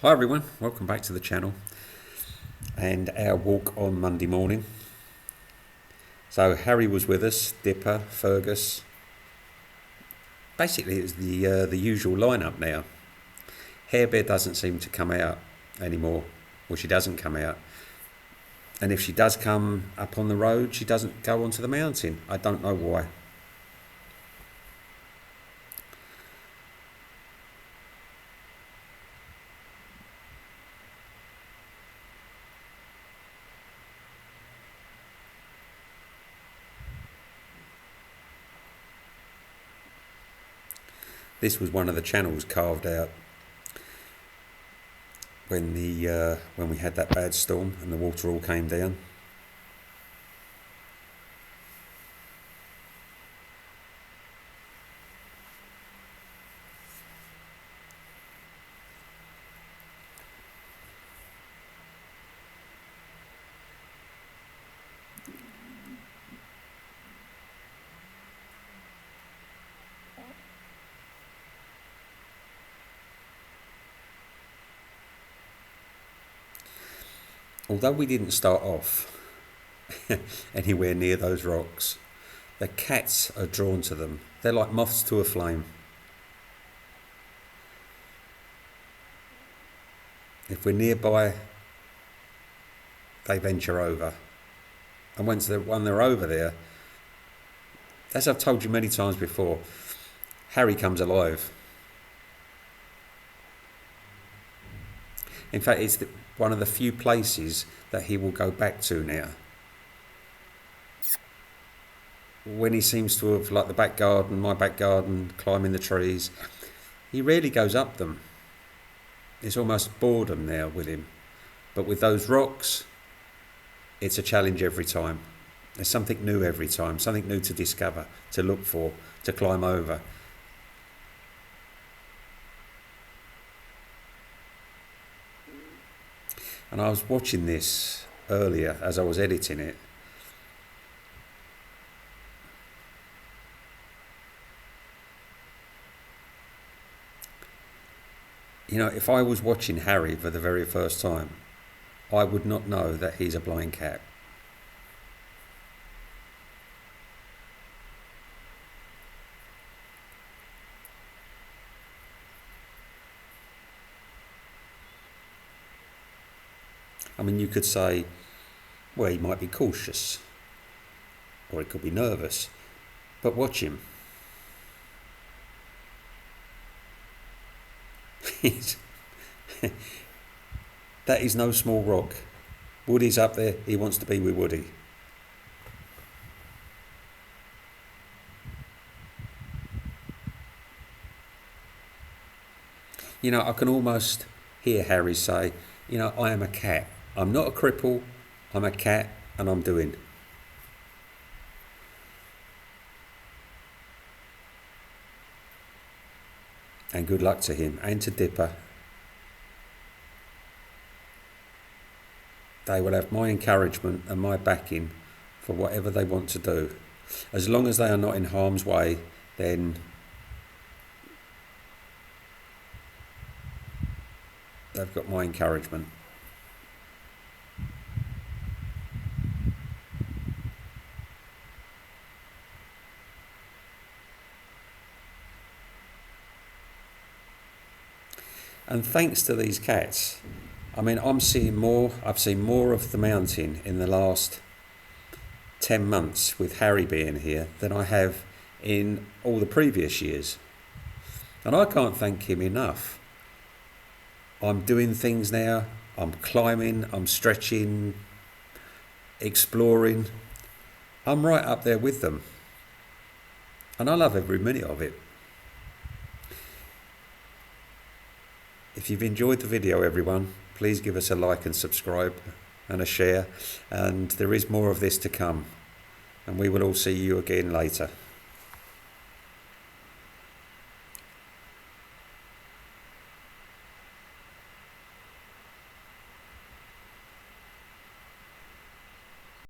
Hi everyone, welcome back to the channel and our walk on Monday morning. So Harry was with us, Dipper, Fergus. Basically it's the usual lineup now. Hair Bear doesn't seem to come out anymore, or she doesn't come out. And if she does come up on the road, she doesn't go onto the mountain. I don't know why. This was one of the channels carved out when we had that bad storm and the water all came down. Although we didn't start off anywhere near those rocks, the cats are drawn to them. They're like moths to a flame. If we're nearby, they venture over. And once they're over there, as I've told you many times before, Harry comes alive. In fact, it's one of the few places that he will go back to now. When he seems to have, like the back garden, my back garden, climbing the trees, he rarely goes up them. It's almost boredom now with him. But with those rocks, it's a challenge every time. There's something new every time, something new to discover, to look for, to climb over. And I was watching this earlier as I was editing it. You know, if I was watching Harry for the very first time, I would not know that he's a blind cat. I mean, you could say, well, he might be cautious, or he could be nervous, but watch him. That is no small rock. Woody's up there, he wants to be with Woody. You know, I can almost hear Harry say, you know, I am a cat. I'm not a cripple, I'm a cat and I'm doing. And good luck to him and to Dipper. They will have my encouragement and my backing for whatever they want to do. As long as they are not in harm's way, then they've got my encouragement. And thanks to these cats, I mean, I've seen more of the mountain in the last 10 months with Harry being here than I have in all the previous years. And I can't thank him enough. I'm doing things now, I'm climbing, I'm stretching, exploring. I'm right up there with them. And I love every minute of it. If you've enjoyed the video, everyone, please give us a like and subscribe and a share. And there is more of this to come. And we will all see you again later.